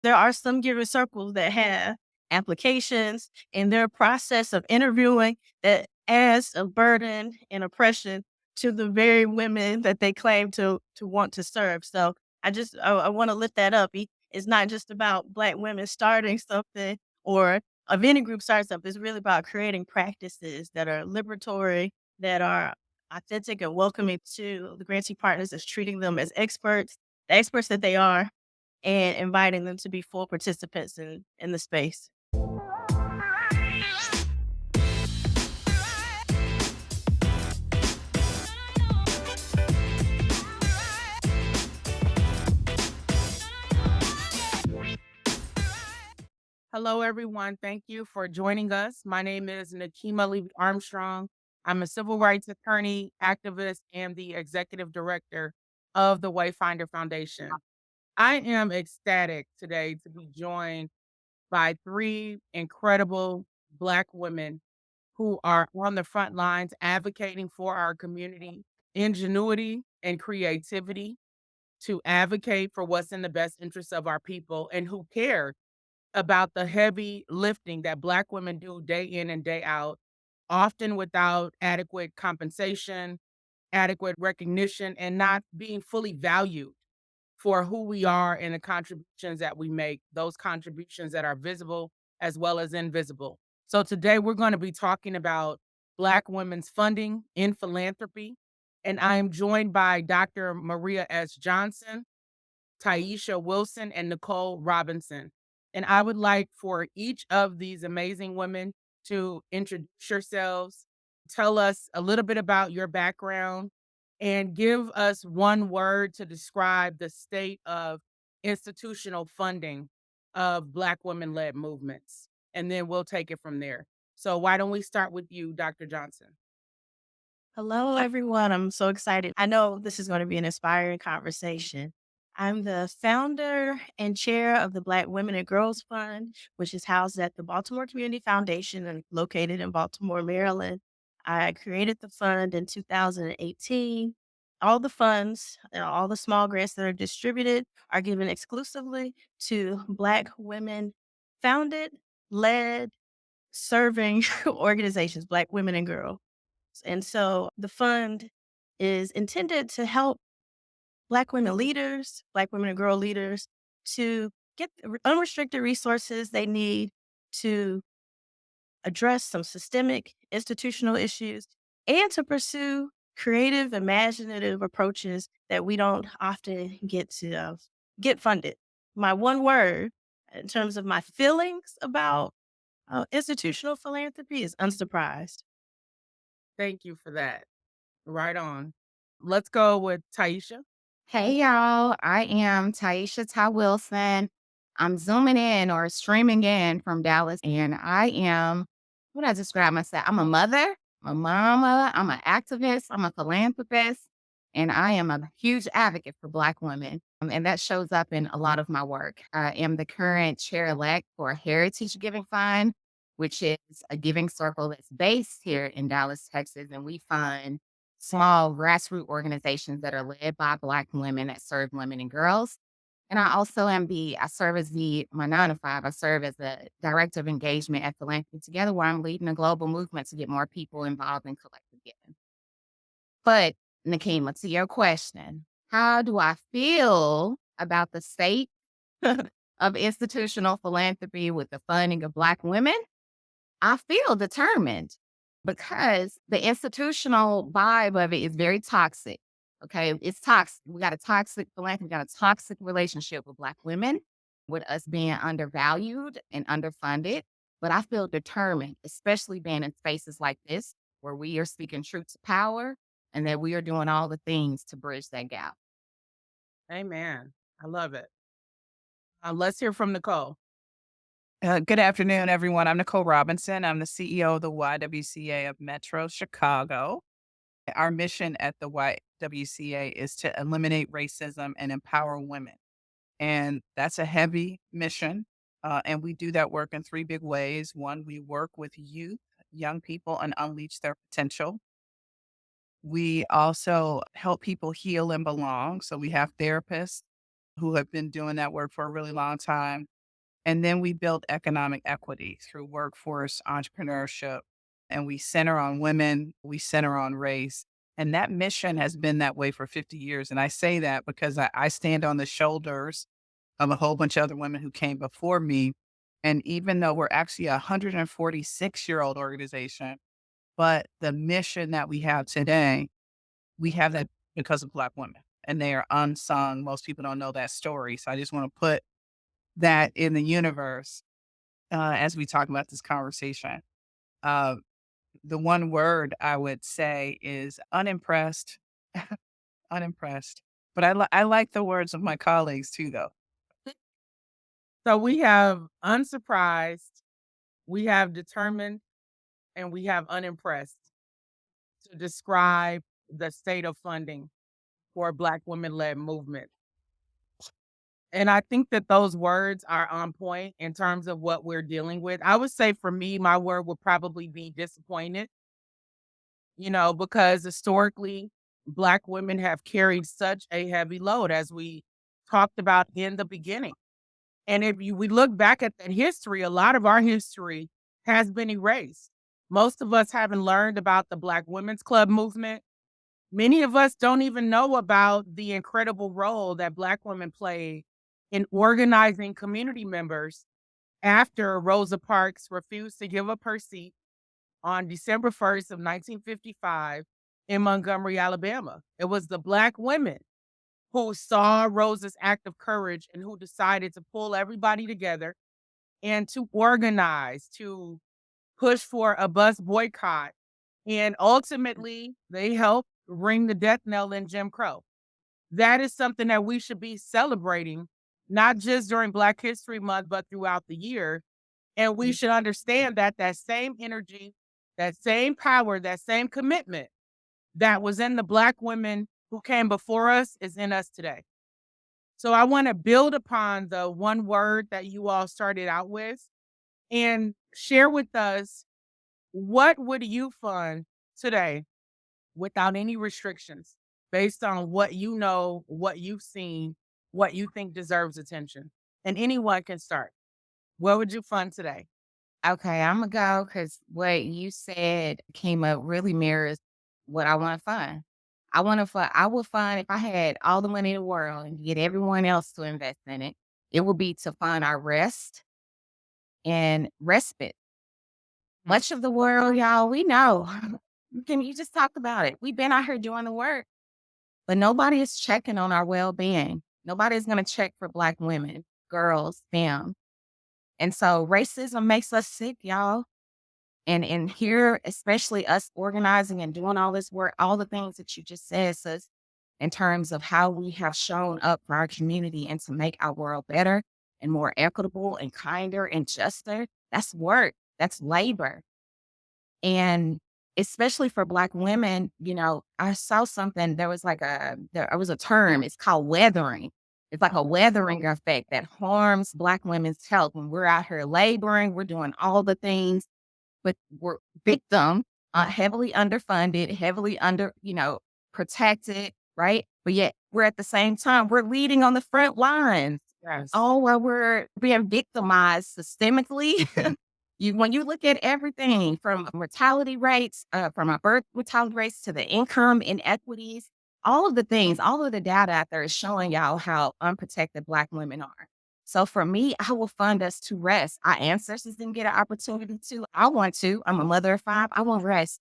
There are some giver circles that have applications in their process of interviewing that adds a burden and oppression to the very women that they claim to want to serve. So I want to lift that up. It's not just about Black women starting something or of any group starts something. It's really about creating practices that are liberatory, that are authentic and welcoming to the grantee partners, that's treating them as experts, the experts that they are, and inviting them to be full participants in the space. Hello, everyone. Thank you for joining us. My name is Nekima Armstrong. I'm a civil rights attorney, activist, and the executive director of the Wayfinder Foundation. I am ecstatic today to be joined by three incredible Black women who are on the front lines advocating for our community, ingenuity and creativity to advocate for what's in the best interest of our people, and who care about the heavy lifting that Black women do day in and day out, often without adequate compensation, adequate recognition, and not being fully valued for who we are and the contributions that we make, those contributions that are visible as well as invisible. So today we're going to be talking about Black women's funding in philanthropy. And I am joined by Dr. Maria S. Johnson, Tyeshia Wilson, and Nicole Robinson. And I would like for each of these amazing women to introduce yourselves, tell us a little bit about your background, and give us one word to describe the state of institutional funding of Black women led movements. And then we'll take it from there. So, why don't we start with you, Dr. Johnson? Hello, everyone. I'm so excited. I know this is going to be an inspiring conversation. I'm the founder and chair of the Black Women and Girls Fund, which is housed at the Baltimore Community Foundation and located in Baltimore, Maryland. I created the fund in 2018. All the funds, all the small grants that are distributed are given exclusively to Black women founded, led, serving organizations, Black women and girls. And so the fund is intended to help Black women leaders, Black women and girl leaders to get the unrestricted resources they need to address some systemic institutional issues and to pursue creative, imaginative approaches that we don't often get funded. My one word in terms of my feelings about institutional philanthropy is unsurprised. Thank you for that. Right on. Let's go with Taisha. Hey y'all, I am Tyeshia Ty Wilson. I'm zooming in or streaming in from Dallas, and I am what I describe myself. I'm a mother, I'm a mama, I'm an activist, I'm a philanthropist, and I am a huge advocate for Black women. And that shows up in a lot of my work. I am the current chair elect for Heritage Giving Fund, which is a giving circle that's based here in Dallas, Texas, and we fund small grassroots organizations that are led by Black women that serve women and girls. And I serve as my 9 to 5, I serve as the director of engagement at Philanthropy Together, where I'm leading a global movement to get more people involved in collective giving. But Nekima, to your question, how do I feel about the state of institutional philanthropy with the funding of Black women? I feel determined because the institutional vibe of it is very toxic. Okay. It's toxic. We got a toxic philanthropy, we got a toxic relationship with Black women, with us being undervalued and underfunded. But I feel determined, especially being in spaces like this, where we are speaking truth to power and that we are doing all the things to bridge that gap. Amen. I love it. Let's hear from Nicole. Good afternoon, everyone. I'm Nicole Robinson. I'm the CEO of the YWCA of Metro Chicago. Our mission at the YWCA is to eliminate racism and empower women. And that's a heavy mission. And we do that work in three big ways. One, we work with youth, young people, and unleash their potential. We also help people heal and belong. So we have therapists who have been doing that work for a really long time. And then we build economic equity through workforce entrepreneurship. And we center on women, we center on race. And that mission has been that way for 50 years. And I say that because I stand on the shoulders of a whole bunch of other women who came before me. And even though we're actually a 146-year-old organization, but the mission that we have today, we have that because of Black women. And they are unsung. Most people don't know that story. So I just want to put that in the universe as we talk about this conversation. Uh, the one word I would say is unimpressed, unimpressed. But I like the words of my colleagues too, though. So we have unsurprised, we have determined, and we have unimpressed to describe the state of funding for Black women-led movement. And I think that those words are on point in terms of what we're dealing with. I would say for me, my word would probably be disappointed, because historically, Black women have carried such a heavy load as we talked about in the beginning. And if we look back at that history, a lot of our history has been erased. Most of us haven't learned about the Black Women's Club movement. Many of us don't even know about the incredible role that Black women played in organizing community members after Rosa Parks refused to give up her seat on December 1st of 1955 in Montgomery, Alabama. It was the Black women who saw Rosa's act of courage and who decided to pull everybody together and to organize, to push for a bus boycott. And ultimately, they helped ring the death knell in Jim Crow. That is something that we should be celebrating, not just during Black History Month, but throughout the year. And we should understand that that same energy, that same power, that same commitment that was in the Black women who came before us is in us today. So I want to build upon the one word that you all started out with and share with us, what would you fund today without any restrictions based on what you know, what you've seen, what you think deserves attention? And anyone can start. What would you fund today? Okay, I'm gonna go because what you said came up really mirrors what I want to fund. I would fund if I had all the money in the world and get everyone else to invest in it. It would be to fund our rest and respite. Much of the world, y'all, we know. You just talked about it. We've been out here doing the work, but nobody is checking on our well-being. Nobody's gonna check for Black women, girls, them. And so racism makes us sick, y'all. And here, especially us organizing and doing all this work, all the things that you just said, sis, in terms of how we have shown up for our community and to make our world better and more equitable and kinder and juster, that's work. That's labor. And especially for Black women, I saw something, there was a term, it's called weathering. It's like a weathering effect that harms Black women's health when we're out here laboring, we're doing all the things, but we're victim, heavily underfunded, heavily protected, right? But yet we're at the same time, we're leading on the front lines. Yes. All while we're being victimized systemically. When you look at everything from mortality rates, from our birth mortality rates to the income inequities, all of the things, all of the data out there is showing y'all how unprotected Black women are. So for me, I will fund us to rest. Our ancestors didn't get an opportunity to. I want to. I'm a mother of 5. I want rest.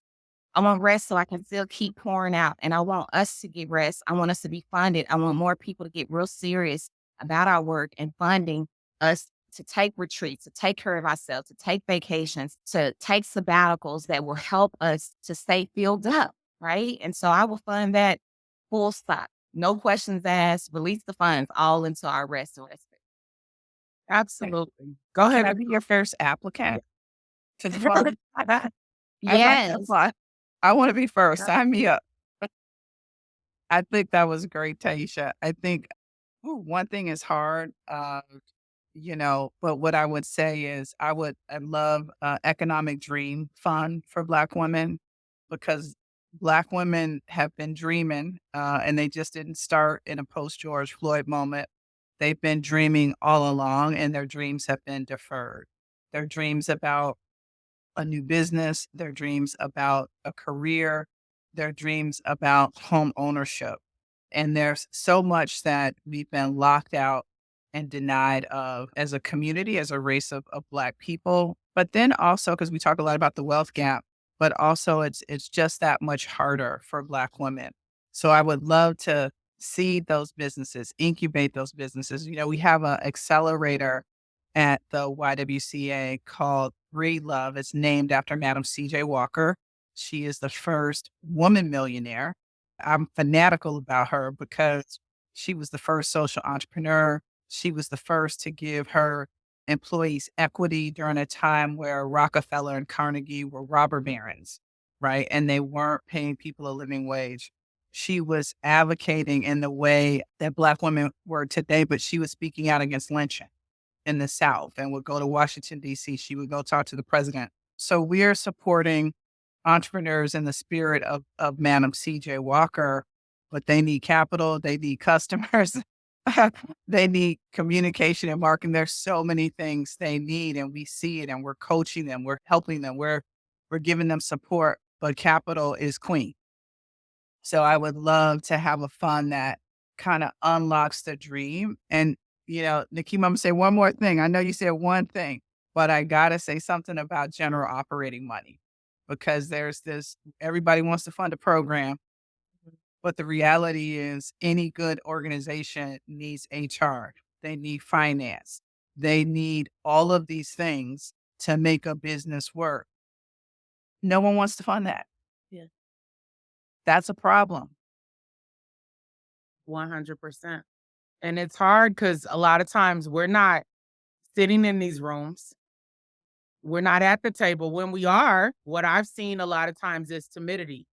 I want rest so I can still keep pouring out. And I want us to get rest. I want us to be funded. I want more people to get real serious about our work and funding us to take retreats, to take care of ourselves, to take vacations, to take sabbaticals that will help us to stay filled up, right? And so I will fund that full stop. No questions asked, release the funds all into our rest and respite. Absolutely. Go Can I ahead. be your first applicant to the fund? I'd like to Yes. apply. I want to be first. Sign me up. I think that was great, Taisha. I think one thing is hard, but what I would say is I love economic dream fund for Black women because Black women have been dreaming and they just didn't start in a post George Floyd moment. They've been dreaming all along and their dreams have been deferred. Their dreams about a new business, their dreams about a career, their dreams about home ownership. And there's so much that we've been locked out and denied of as a community, as a race of Black people. But then also, because we talk a lot about the wealth gap, but also it's just that much harder for Black women. So I would love to seed those businesses, incubate those businesses. We have an accelerator at the YWCA called Breed Love. It's named after Madam C.J. Walker. She is the first woman millionaire. I'm fanatical about her because she was the first social entrepreneur. She was the first to give her employees equity during a time where Rockefeller and Carnegie were robber barons, right? And they weren't paying people a living wage. She was advocating in the way that Black women were today, but she was speaking out against lynching in the South and would go to Washington, D.C. She would go talk to the president. So we're supporting entrepreneurs in the spirit of Madam C.J. Walker, but they need capital, they need customers, they need communication and marketing. There's so many things they need, and we see it, and we're coaching them, we're helping them, we're giving them support, but capital is queen. So I would love to have a fund that kind of unlocks the dream. And, Nekima, I'm gonna say one more thing. I know you said one thing, but I gotta say something about general operating money because there's this everybody wants to fund a program, but the reality is any good organization needs HR, they need finance, they need all of these things to make a business work. No one wants to fund that. Yeah. That's a problem. 100%. And it's hard because a lot of times we're not sitting in these rooms. We're not at the table. When we are, what I've seen a lot of times is timidity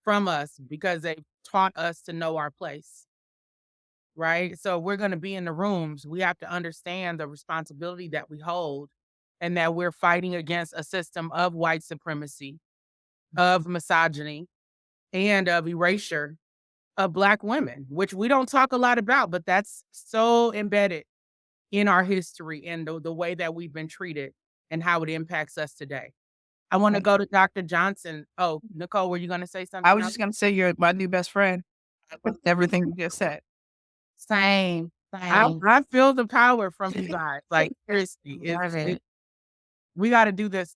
from us because they've taught us to know our place, right? So we're going to be in the rooms. We have to understand the responsibility that we hold and that we're fighting against a system of white supremacy, of misogyny, and of erasure of Black women, which we don't talk a lot about, but that's so embedded in our history and the way that we've been treated and how it impacts us today. I want to go to Dr. Johnson. Oh, Nicole, were you going to say something I was else? just gonna say you're my new best friend. With everything you just said. Same, I, same. I feel the power from you guys. Like, seriously, Love it. we got to do this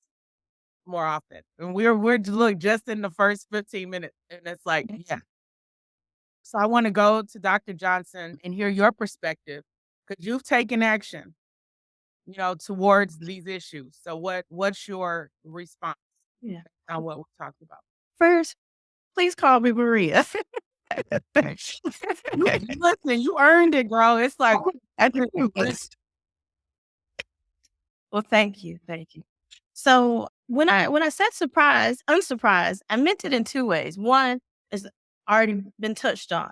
more often. And we're look just in the first 15 minutes. And it's like, yeah. So I want to go to Dr. Johnson and hear your perspective because you've taken action, towards these issues. So what's your response Yeah. on what we talked about? First, please call me Maria. Listen, you earned it, girl. It's like Well, thank you. Thank you. So when I said unsurprised, I meant it in two ways. One is already been touched on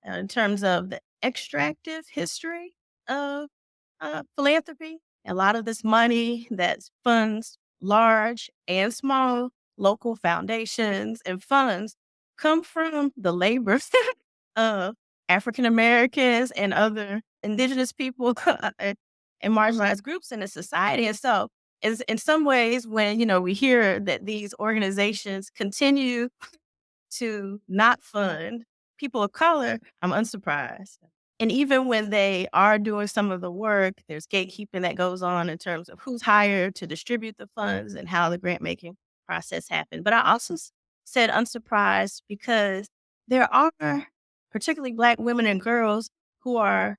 in terms of the extractive history of philanthropy. A lot of this money that funds large and small local foundations and funds come from the labor of African Americans and other indigenous people and marginalized groups in the society. And so, is in some ways, when we hear that these organizations continue to not fund people of color, I'm unsurprised. And even when they are doing some of the work, there's gatekeeping that goes on in terms of who's hired to distribute the funds and how the grant making process happened. But I also said unsurprised because there are particularly Black women and girls who are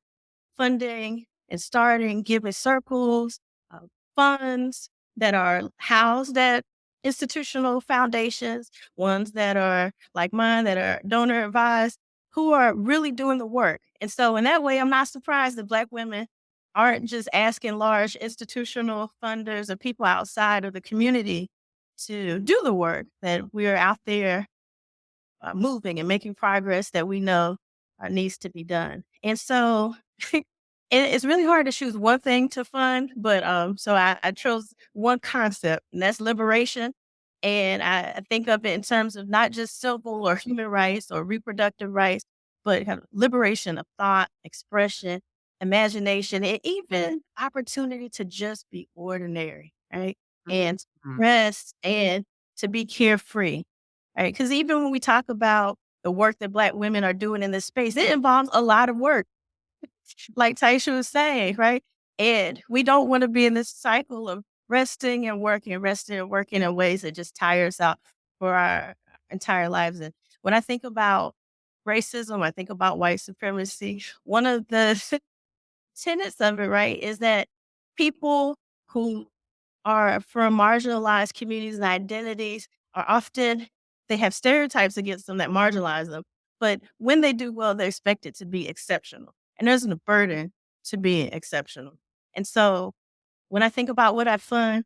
funding and starting giving circles, uh, funds that are housed at institutional foundations, ones that are like mine that are donor advised, who are really doing the work. And so in that way, I'm not surprised that Black women aren't just asking large institutional funders or people outside of the community to do the work, that we're out there moving and making progress that we know needs to be done. And so it's really hard to choose one thing to fund, but so I chose one concept, and that's liberation. And I think of it in terms of not just civil or human rights or reproductive rights, but kind of liberation of thought, expression, imagination, and even opportunity to just be ordinary, right? And Mhm. rest and to be carefree, right? Because even when we talk about the work that Black women are doing in this space, it involves a lot of work, like Taisha was saying, right? And we don't want to be in this cycle of resting and working in ways that just tire us out for our entire lives. And when I think about racism, I think about white supremacy. One of the tenets of it, right, is that people who are from marginalized communities and identities are often they have stereotypes against them that marginalize them. But when they do well, they're expected to be exceptional. And there's a burden to being exceptional. And so when I think about what I fund,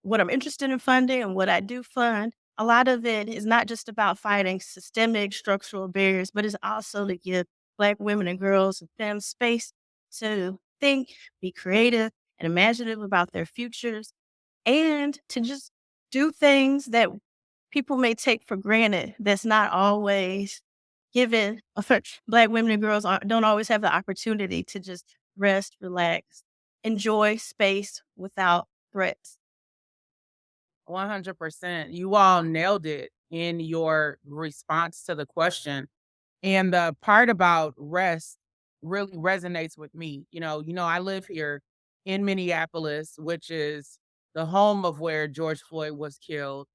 what I'm interested in funding and what I do fund, a lot of it is not just about fighting systemic structural barriers, but it's also to give Black women and girls and them space to think, be creative and imaginative about their futures, and to just do things that people may take for granted that's not always given. Black women and girls don't always have the opportunity to just rest, relax, enjoy space without threats. 100%. You all nailed it in your response to the question. And the part about rest really resonates with me. I live here in Minneapolis, which is the home of where George Floyd was killed.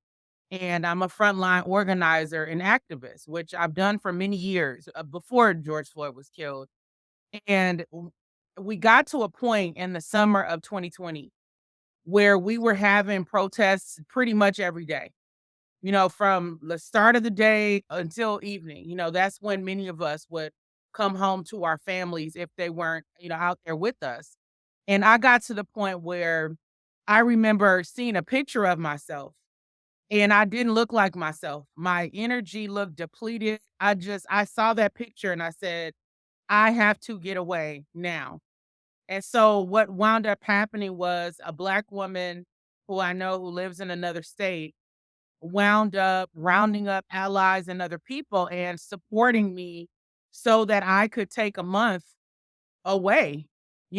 And I'm a frontline organizer and activist, which I've done for many years before George Floyd was killed. And we got to a point in the summer of 2020 where we were having protests pretty much every day, from the start of the day until evening. That's when many of us would come home to our families if they weren't, out there with us. And I got to the point where I remember seeing a picture of myself and I didn't look like myself. My energy looked depleted. I saw that picture and I said, I have to get away now. And so what wound up happening was a Black woman who I know who lives in another state wound up rounding up allies and other people and supporting me so that I could take a month away.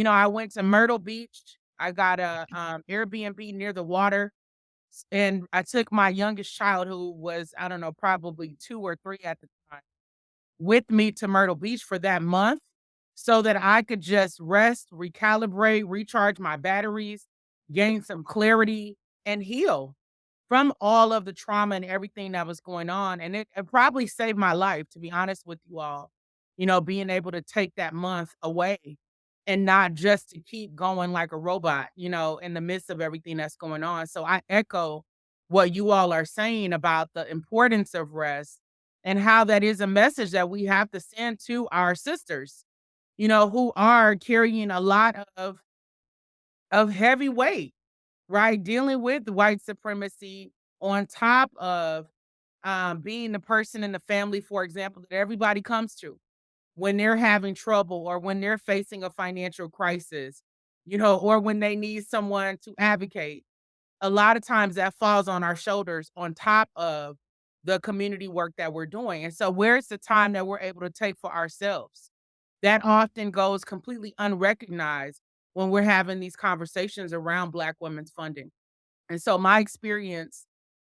I went to Myrtle Beach. I got a Airbnb near the water, and I took my youngest child, who was, I don't know, probably 2 or 3 at the time, with me to Myrtle Beach for that month so that I could just rest, recalibrate, recharge my batteries, gain some clarity, and heal from all of the trauma and everything that was going on. And it probably saved my life, to be honest with you all, being able to take that month away and not just to keep going like a robot, in the midst of everything that's going on. So I echo what you all are saying about the importance of rest and how that is a message that we have to send to our sisters, who are carrying a lot of heavy weight, right? Dealing with white supremacy on top of being the person in the family, for example, that everybody comes to when they're having trouble or when they're facing a financial crisis, or when they need someone to advocate. A lot of times that falls on our shoulders on top of the community work that we're doing. And so, where's the time that we're able to take for ourselves? That often goes completely unrecognized when we're having these conversations around Black women's funding. And so, my experience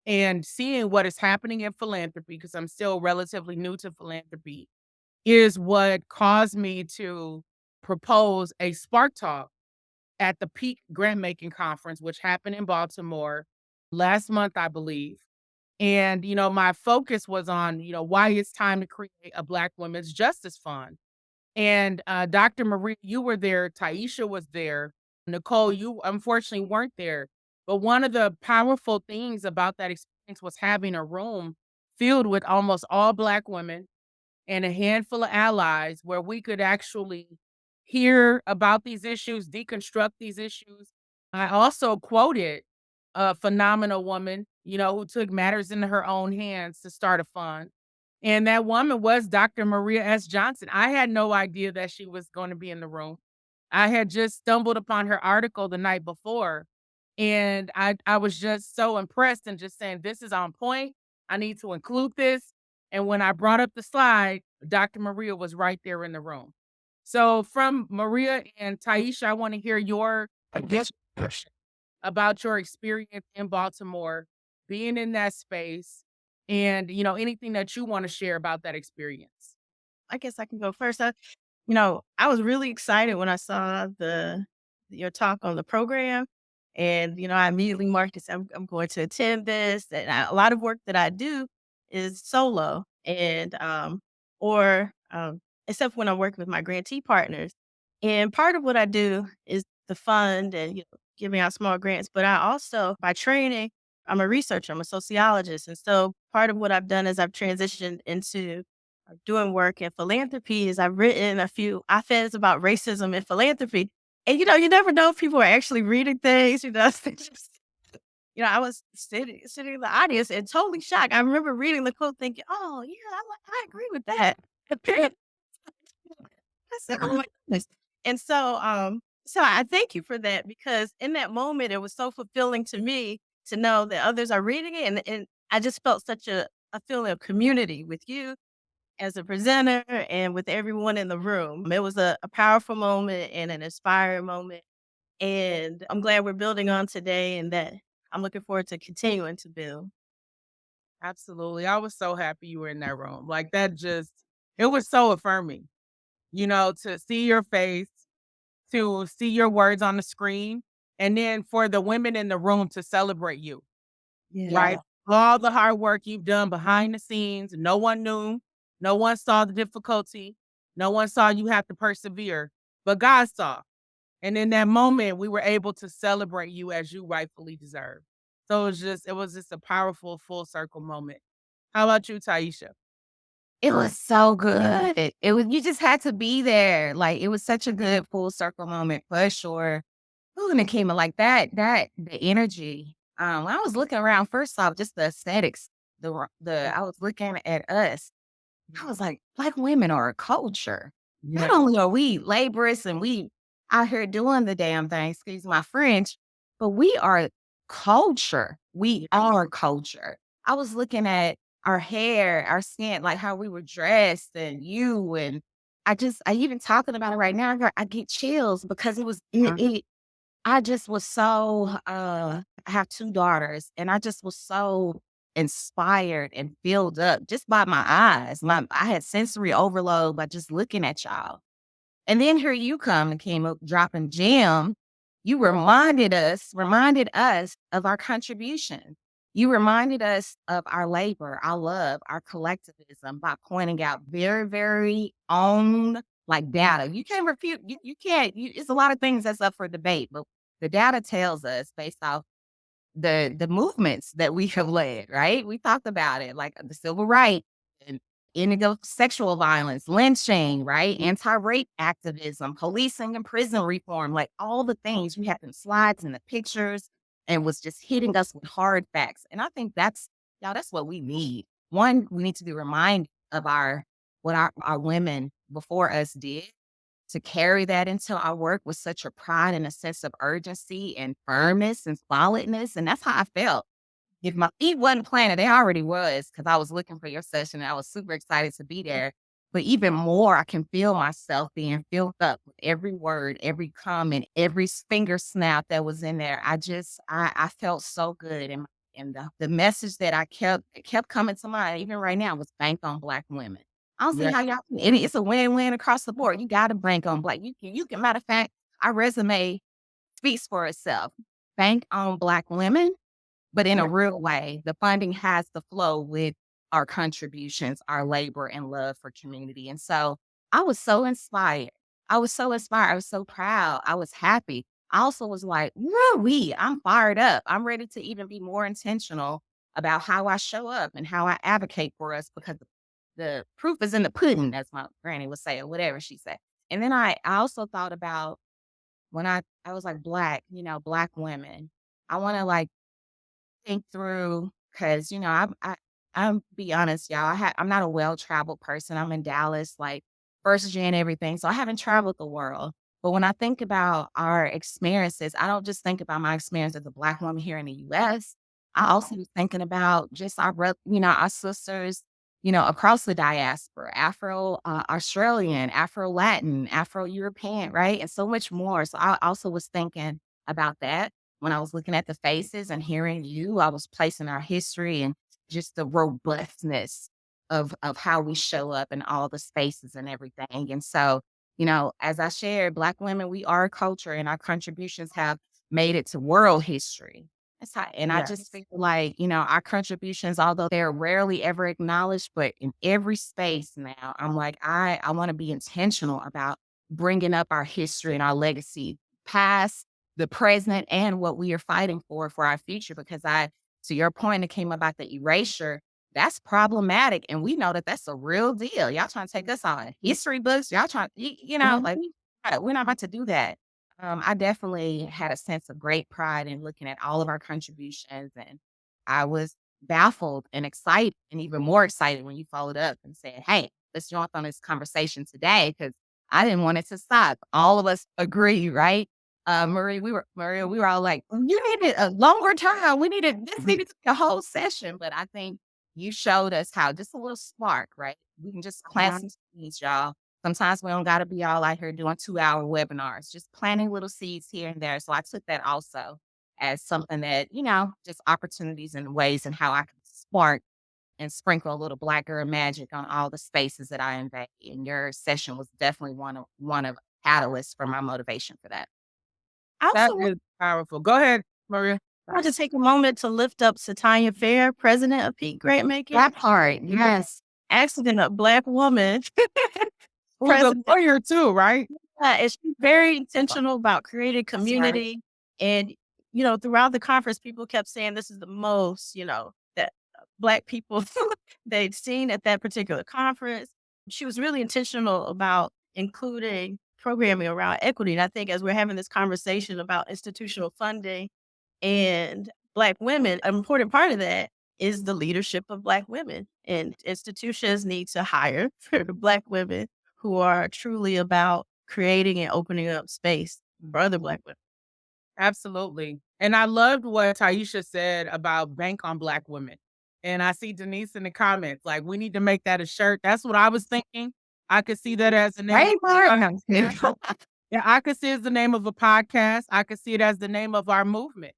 and seeing what is happening in philanthropy, because I'm still relatively new to philanthropy, is what caused me to propose a Spark Talk at the Peak Grant Making Conference, which happened in Baltimore last month, I believe. And, my focus was on, why it's time to create a Black Women's Justice Fund. And Dr. Marie, you were there. Tyeshia was there. Nicole, you unfortunately weren't there. But one of the powerful things about that experience was having a room filled with almost all Black women and a handful of allies where we could actually hear about these issues, deconstruct these issues. I also quoted a phenomenal woman, who took matters into her own hands to start a fund. And that woman was Dr. Maria S. Johnson. I had no idea that she was going to be in the room. I had just stumbled upon her article the night before. And I was just so impressed and just saying, this is on point. I need to include this. And when I brought up the slide, Dr. Maria was right there in the room. So from Maria and Tyeshia, I want to hear your about your experience in Baltimore, being in that space, and anything that you want to share about that experience. I guess I can go first. I was really excited when I saw the your talk on the program, and I immediately marked it. I'm going to attend this. And a lot of work that I do is solo, and or except when I'm working with my grantee partners. And part of what I do is the fund and giving out small grants. But I also, by training, I'm a researcher. I'm a sociologist, and so part of what I've done is I've transitioned into doing work in philanthropy is I've written a few op-eds about racism and philanthropy. And, you never know if people are actually reading things, they just I was sitting in the audience and totally shocked. I remember reading the quote thinking, "Oh, yeah, I agree with that." I said, "Oh my goodness." And so I thank you for that because in that moment, it was so fulfilling to me to know that others are reading it, and I just felt such a feeling of community with you as a presenter and with everyone in the room. It was a powerful moment and an inspiring moment. And I'm glad we're building on today and that I'm looking forward to continuing to build. Absolutely. I was so happy you were in that room. Like that it was so affirming, to see your face, to see your words on the screen, and then for the women in the room to celebrate you, right? Yeah. All the hard work you've done behind the scenes, no one knew, no one saw the difficulty, no one saw you have to persevere, but God saw. And in that moment, we were able to celebrate you as you rightfully deserve. So it was just a powerful full circle moment. How about you, Tyeshia? It was so good. It was you just had to be there. Like, it was such a good full circle moment for sure. Ooh, and it came like the energy. I was looking around first off, just the aesthetics, I was looking at us. I was like, Black women are a culture. Not Yeah. only are we laborious and we out here doing the damn thing, excuse my French, but we are culture. We are culture. I was looking at our hair, our skin, like how we were dressed and I even talking about it right now, I get chills because I just was so, I have 2 daughters, and I just was so inspired and filled up just by my eyes. I had sensory overload by just looking at y'all. And then here you come and came up dropping gem. You reminded us of our contribution. You reminded us of our labor, our love, our collectivism by pointing out very, very own like data. You can't refute, you can't, it's a lot of things that's up for debate, but the data tells us based off the movements that we have led, right? We talked about it, like the civil rights and ending of sexual violence, lynching, right? Anti-rape activism, policing and prison reform, like all the things we had in slides and the pictures and was just hitting us with hard facts. And I think that's what we need. One, we need to be reminded of what our women before us did to carry that into our work with such a pride and a sense of urgency and firmness and solidness. And that's how I felt. If my feet wasn't planted, they already was because I was looking for your session and I was super excited to be there. But even more, I can feel myself being filled up with every word, every comment, every finger snap that was in there. I felt so good. And the message that it kept coming to mind, even right now, was bank on Black women. I don't see how y'all it's a win-win across the board. You got to bank on Black. You can, matter of fact, our resume speaks for itself. Bank on Black women, but in a real way. The funding has to flow with our contributions, our labor and love for community. And so I was so inspired. I was so inspired. I was so proud. I was happy. I also was like, woo I'm fired up. I'm ready to even be more intentional about how I show up and how I advocate for us because the proof is in the pudding, as my granny would say, or whatever she said. And then I also thought about when I was like Black women. I want to like think through because I'm be honest, y'all. I'm not a well traveled person. I'm in Dallas, like first gen everything, so I haven't traveled the world. But when I think about our experiences, I don't just think about my experience as a Black woman here in the U.S. I also was thinking about just our sisters, across the diaspora, Afro Australian, Afro Latin, Afro European, right? And so much more. So I also was thinking about that when I was looking at the faces and hearing you. I was placing our history and just the robustness of how we show up in all the spaces and everything. And so, as I shared, Black women, we are a culture and our contributions have made it to world history. And I just Yes. feel like, our contributions, although they're rarely ever acknowledged, but in every space now, I'm like, I want to be intentional about bringing up our history and our legacy, past, the present, and what we are fighting for our future. Because to your point, it came about the erasure. That's problematic. And we know that that's a real deal. Y'all trying to take us on history books. Y'all trying, like, we're not about to do that. I definitely had a sense of great pride in looking at all of our contributions, and I was baffled and excited, and even more excited when you followed up and said, "Hey, let's jump on this conversation today," because I didn't want it to stop. All of us agree, right? Maria, we were all like, "You needed a longer time. This needed to be a whole session." But I think you showed us how just a little spark, right? We can just plant some seeds, y'all. Sometimes we don't gotta be all out here doing 2-hour webinars, just planting little seeds here and there. So I took that also as something that, just opportunities and ways and how I can spark and sprinkle a little Black girl magic on all the spaces that I invade. And your session was definitely one of catalysts for my motivation for that. I That also is powerful. Go ahead, Maria. want to take a moment to lift up Satanya Fair, president of Peak Grantmaking, That part, yes. excellent a Black woman Who's a president. lawyer too, right? And she's very intentional about creating That's right. community. And, throughout the conference, people kept saying this is the most, that Black people they'd seen at that particular conference. She was really intentional about including programming around equity. And I think as we're having this conversation about institutional funding and Black women, an important part of that is the leadership of Black women. And institutions need to hire for Black women who are truly about creating and opening up space for other Black women. Absolutely. And I loved what Tyeshia said about bank on Black women. And I see Denise in the comments, like, we need to make that a shirt. That's what I was thinking. I could see that as the name of Right, a Mark? podcast. Yeah, I could see it as the name of a podcast. I could see it as the name of our movement,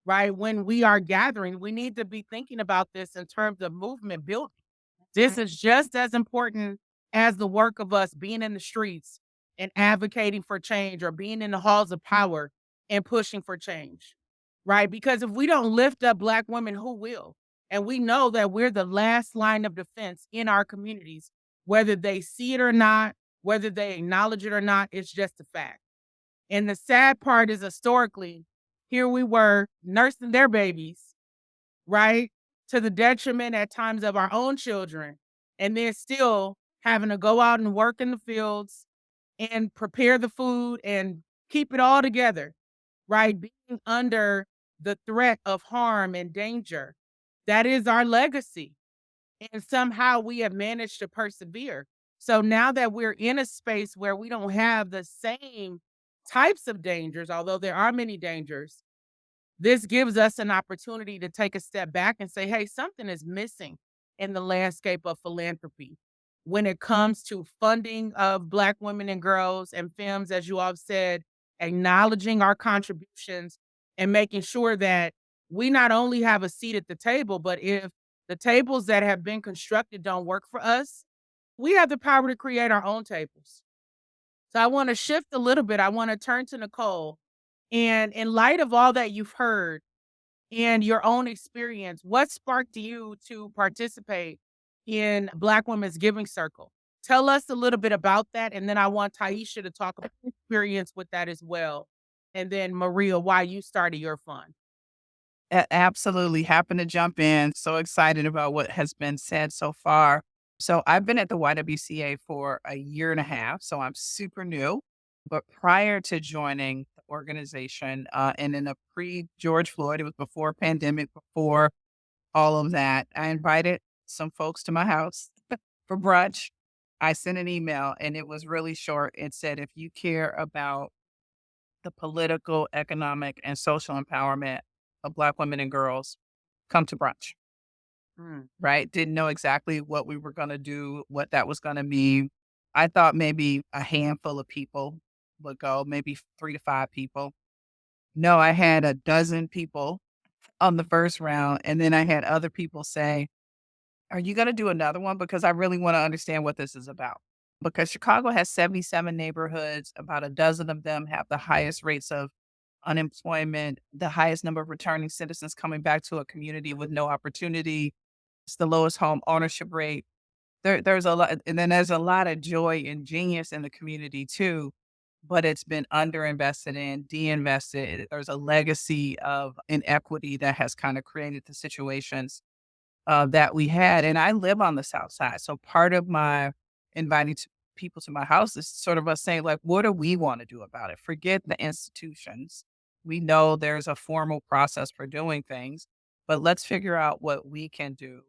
right? When we are gathering, we need to be thinking about this in terms of movement building. This is just as important as the work of us being in the streets and advocating for change or being in the halls of power and pushing for change, right? Because if we don't lift up Black women, who will? And we know that we're the last line of defense in our communities, whether they see it or not, whether they acknowledge it or not, it's just a fact. And the sad part is historically, here we were nursing their babies, right? To the detriment at times of our own children, and then still having to go out and work in the fields and prepare the food and keep it all together, right? Being under the threat of harm and danger. That is our legacy. And somehow we have managed to persevere. So now that we're in a space where we don't have the same types of dangers, although there are many dangers, this gives us an opportunity to take a step back and say, hey, something is missing in the landscape of philanthropy when it comes to funding of Black women and girls and femmes, as you all have said, acknowledging our contributions and making sure that we not only have a seat at the table, but if the tables that have been constructed don't work for us, we have the power to create our own tables. So I want to shift a little bit. I want to turn to Nicole. And in light of all that you've heard, and your own experience, what sparked you to participate in Black Women's Giving Circle? Tell us a little bit about that, and then I want Tyeshia to talk about her experience with that as well. And then Maria, why you started your fund. Absolutely. Happen to jump in. So excited about what has been said so far. So I've been at the YWCA for a year and a half. So I'm super new. But prior to joining the organization, and in a pre George Floyd, it was before pandemic, before all of that, I invited some folks to my house for brunch. I sent an email and it was really short. It said, if you care about the political, economic, and social empowerment of Black women and girls, come to brunch. Mm. right? Didn't know exactly what we were going to do, what that was going to mean. I thought maybe a handful of people would go, maybe 3 to 5 people. No, I had a dozen people on the first round. And then I had other people say, are you going to do another one? Because I really want to understand what this is about. Because Chicago has 77 neighborhoods, about a dozen of them have the highest rates of unemployment, the highest number of returning citizens coming back to a community with no opportunity. It's the lowest home ownership rate. There's a lot, and then there's a lot of joy and genius in the community too, but it's been underinvested in, de-invested. There's a legacy of inequity that has kind of created the situations that we had. And I live on the South Side. So part of my inviting people to my house is sort of us saying, like, what do we want to do about it? Forget the institutions. We know there's a formal process for doing things, but let's figure out what we can do.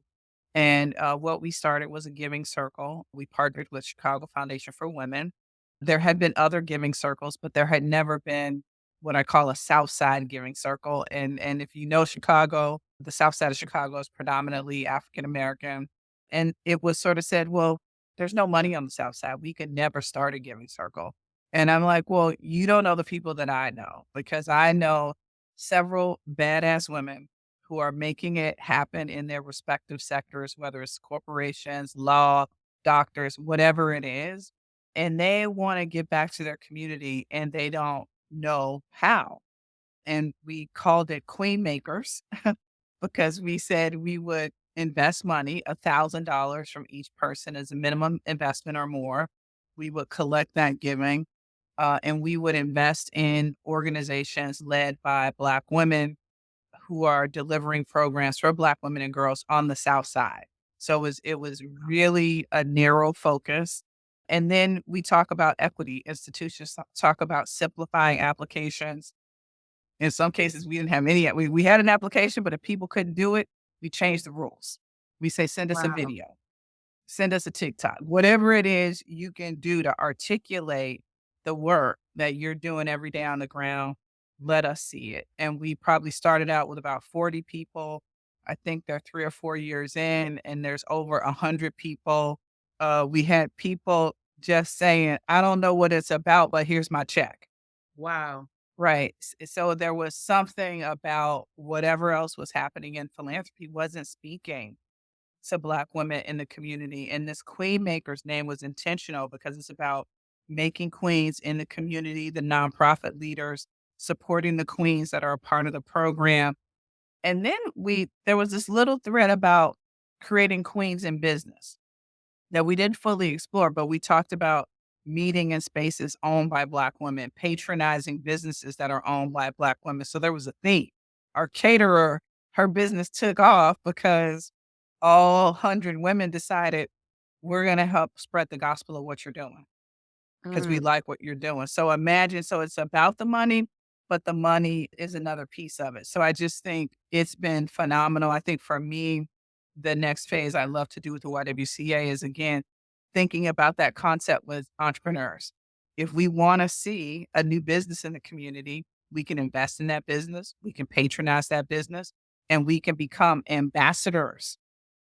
And what we started was a giving circle. We partnered with Chicago Foundation for Women. There had been other giving circles, but there had never been what I call a South Side giving circle. And if you know Chicago, the South Side of Chicago is predominantly African American. And it was sort of said, well, there's no money on the South Side. We could never start a giving circle. And I'm like, well, you don't know the people that I know because I know several badass women who are making it happen in their respective sectors, whether it's corporations, law, doctors, whatever it is. And they want to give back to their community and they don't know how. And we called it Queen Makers because we said we would invest money, $1,000 from each person as a minimum investment or more. We would collect that giving and we would invest in organizations led by Black women who are delivering programs for Black women and girls on the South Side. So it was really a narrow focus. And then we talk about equity. Institutions talk about simplifying applications. In some cases, we didn't have any. We had an application, but if people couldn't do it, we changed the rules. We say, send us a Wow. video, send us a TikTok, whatever it is you can do to articulate the work that you're doing every day on the ground. Let us see it. And we probably started out with about 40 people. I think they're 3 or 4 years in, and there's over 100 people. We had people just saying, I don't know what it's about, but here's my check. Wow. Right. So there was something about whatever else was happening in philanthropy wasn't speaking to Black women in the community. And this Queen Maker's name was intentional because it's about making queens in the community, the nonprofit leaders, supporting the queens that are a part of the program. And then there was this little thread about creating queens in business that we didn't fully explore, but we talked about meeting in spaces owned by Black women, patronizing businesses that are owned by Black women. So there was a theme. Our caterer, her business took off because all 100 women decided we're going to help spread the gospel of what you're doing because we Mm. like what you're doing. So imagine, so it's about the money, but the money is another piece of it. So I just think it's been phenomenal. I think for me, the next phase I love to do with the YWCA is again, thinking about that concept with entrepreneurs. If we want to see a new business in the community, we can invest in that business, we can patronize that business, and we can become ambassadors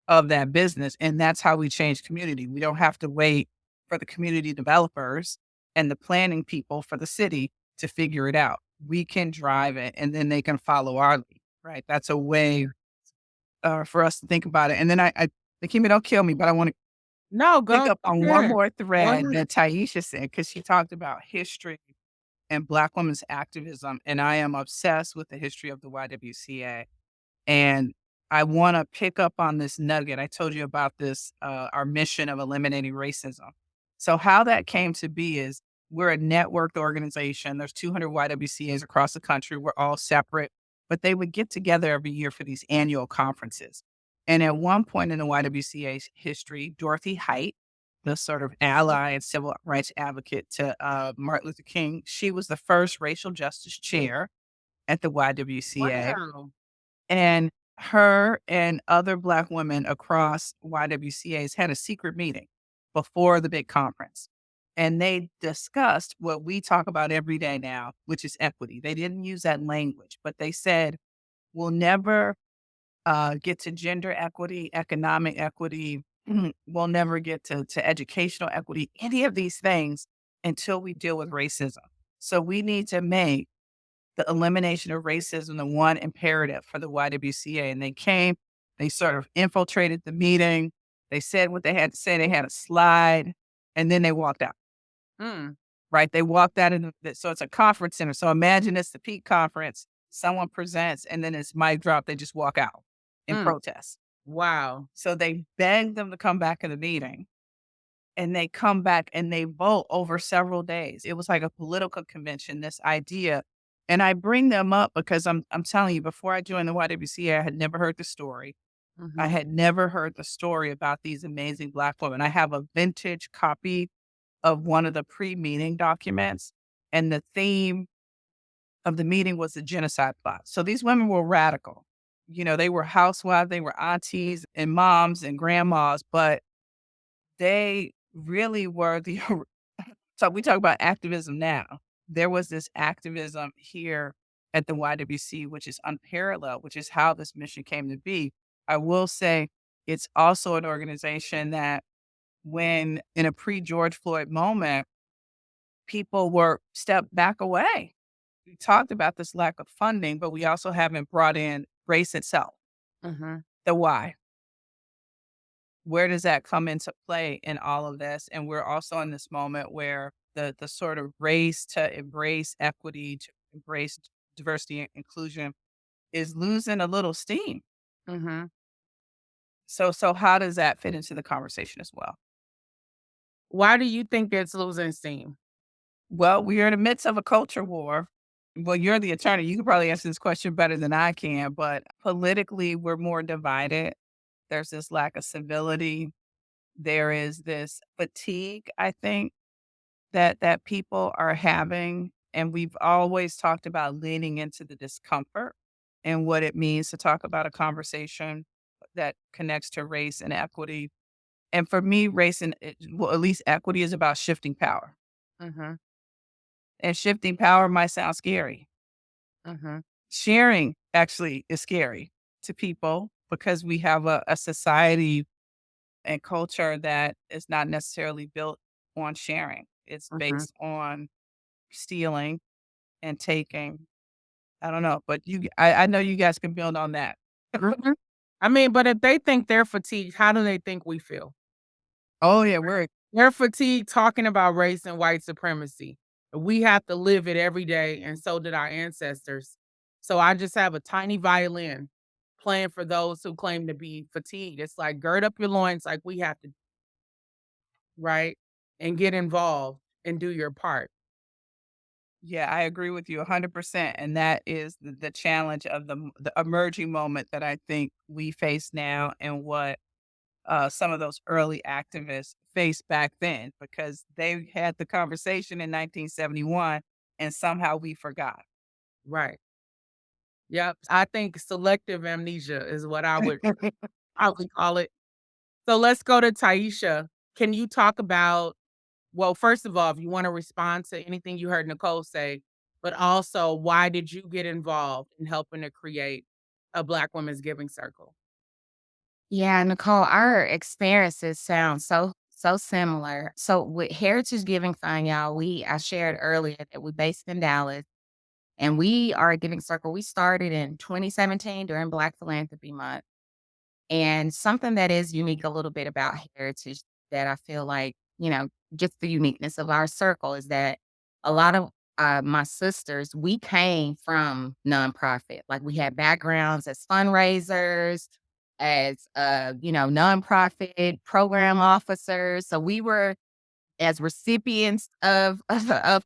of that business. And that's how we change community. We don't have to wait for the community developers and the planning people for the city to figure it out. We can drive it and then they can follow our lead, right? That's a way for us to think about it. And then Nekima, don't kill me, but I want to No, pick go up on one ahead. more Go thread ahead. that Tyeshia said, because she talked about history and Black women's activism. And I am obsessed with the history of the YWCA. And I want to pick up on this nugget. I told you about this, our mission of eliminating racism. So, how that came to be is we're a networked organization. There's 200 YWCAs across the country. We're all separate, but they would get together every year for these annual conferences. And at one point in the YWCA's history, Dorothy Height, the sort of ally and civil rights advocate to Martin Luther King, she was the first racial justice chair at the YWCA. Wow. And her and other Black women across YWCAs had a secret meeting before the big conference. And they discussed what we talk about every day now, which is equity. They didn't use that language, but they said, we'll never get to gender equity, economic equity. We'll never get to educational equity, any of these things until we deal with racism. So we need to make the elimination of racism the one imperative for the YWCA. And they came, they sort of infiltrated the meeting. They said what they had to say. They had a slide, and then they walked out. Mm, Right? They walked out in so it's a conference center. So imagine it's the peak conference. Someone presents, and then it's mic drop. They just walk out in mm. protest. Wow. So they begged them to come back in the meeting, and they come back and they vote over several days. It was like a political convention, this idea. And I bring them up because I'm telling you, before I joined the YWCA, I had never heard the story. I Mhm, had never heard the story about these amazing Black women. I have a vintage copy of one of the pre-meeting documents, and the theme of the meeting was the genocide plot. So these women were radical. They were housewives, they were aunties and moms and grandmas, but they really were the so we talk about activism now. There was this activism here at the YWC, which is unparalleled, which is how this mission came to be. I will say it's also an organization that when in a pre-George Floyd moment, people were stepped back away. We talked about this lack of funding, but we also haven't brought in race itself. mhm, The why. Where does that come into play in all of this? And we're also in this moment where the sort of race to embrace equity, to embrace diversity and inclusion is losing a little steam. mhm. So how does that fit into the conversation as well? Why do you think it's losing steam? Well, we are in the midst of a culture war. Well, you're the attorney. You can probably answer this question better than I can, but politically, we're more divided. There's this lack of civility. There is this fatigue, I think, that people are having. And we've always talked about leaning into the discomfort and what it means to talk about a conversation that connects to race and equity. And for me, well, at least equity is about shifting power. Mhm, And shifting power might sound scary. mhm, Sharing actually is scary to people because we have a society and culture that is not necessarily built on sharing. It's mhm, based on stealing and taking. I don't know, but I know you guys can build on that. mhm. I mean, but if they think they're fatigued, how do they think we feel? Oh yeah, we're They're fatigued talking about race and white supremacy. We have to live it every day, and so did our ancestors. So I just have a tiny violin playing for those who claim to be fatigued. It's like gird up your loins like we have to, right? And get involved and do your part. yeah, I agree with you 100%. And that is the challenge of the emerging moment that I think we face now and what some of those early activists faced back then because they had the conversation in 1971 and somehow we forgot. Right. Yep. I think selective amnesia is what I would call it. So let's go to Tyeshia. Can you talk about, well, first of all, if you want to respond to anything you heard Nicole say, but also why did you get involved in helping to create a Black Women's Giving Circle? Yeah, Nicole, our experiences sound so similar. So with Heritage Giving Fund, y'all, I shared earlier that we're based in Dallas, and we are a giving circle. We started in 2017 during Black Philanthropy Month. And something that is unique a little bit about heritage that I feel like, just the uniqueness of our circle is that a lot of my sisters, we came from nonprofit. Like we had backgrounds as fundraisers, as nonprofit program officers. So we were as recipients of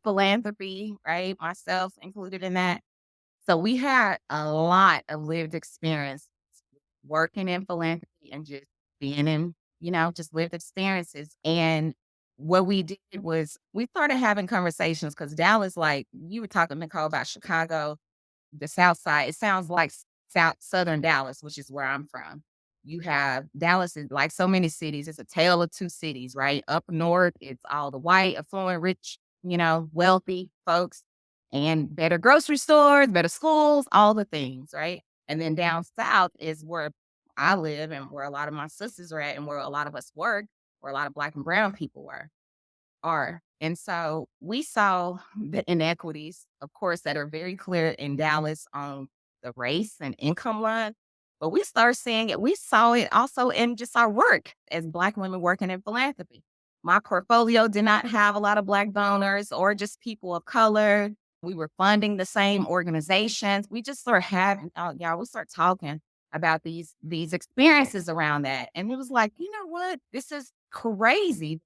philanthropy, right? Myself included in that. So we had a lot of lived experience working in philanthropy and just being in, just lived experiences. And what we did was we started having conversations because Dallas, like you were talking, Nicole, about Chicago, the South Side. It sounds like Southern Dallas, which is where I'm from. You have Dallas is like so many cities. It's a tale of two cities, right? Up north, it's all the white, affluent, rich, wealthy folks and better grocery stores, better schools, all the things, right? And then down south is where I live and where a lot of my sisters are at and where a lot of us work, where a lot of Black and brown people are. And so we saw the inequities, of course, that are very clear in Dallas on the race and income line. But we started seeing it. We saw it also in just our work as Black women working in philanthropy. My portfolio did not have a lot of Black donors or just people of color. We were funding the same organizations. We just sort of having, we start talking about these experiences around that. And it was like, you know what? This is crazy.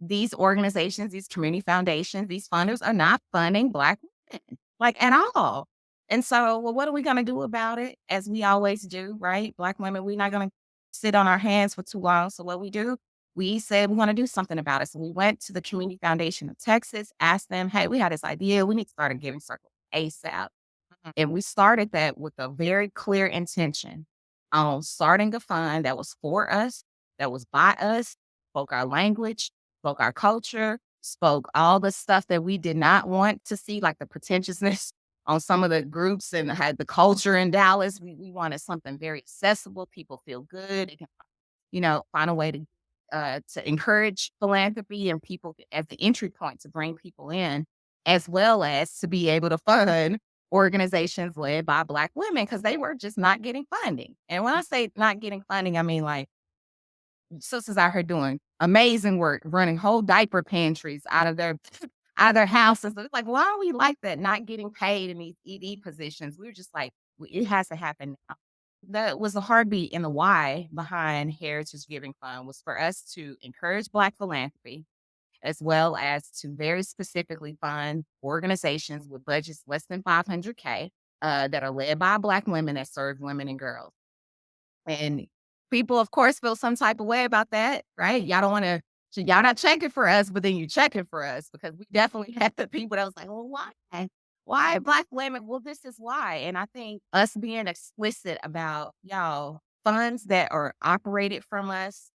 These organizations, these community foundations, these funders are not funding Black women, like at all. And so, well, what are we going to do about it? As we always do, right? Black women, we're not going to sit on our hands for too long. So, what we do, we said we want to do something about it. So, we went to the Community Foundation of Texas, asked them, hey, we had this idea. We need to start a giving circle ASAP. And we started that with a very clear intention on starting a fund that was for us, that was by us, spoke our language, spoke our culture, spoke all the stuff that we did not want to see, like the pretentiousness on some of the groups and had the culture in Dallas. We wanted something very accessible. People feel good. They can, find a way to encourage philanthropy and people as the entry point to bring people in, as well as to be able to fund organizations led by Black women because they were just not getting funding. And when I say not getting funding, I mean like sisters out here doing amazing work, running whole diaper pantries out of their houses. It's like, why are we like that? Not getting paid in these ED positions. We were just like, it has to happen now. That was the heartbeat and the why behind Heritage Giving Fund was for us to encourage Black philanthropy, as well as to very specifically fund organizations with budgets less than 500K that are led by Black women that serve women and girls. And people, of course, feel some type of way about that, right? Y'all don't want to, y'all not checking for us, but then you checking for us because we definitely had the people that was like, well, why? Why Black women? Well, this is why. And I think us being explicit about y'all funds that are operated from us,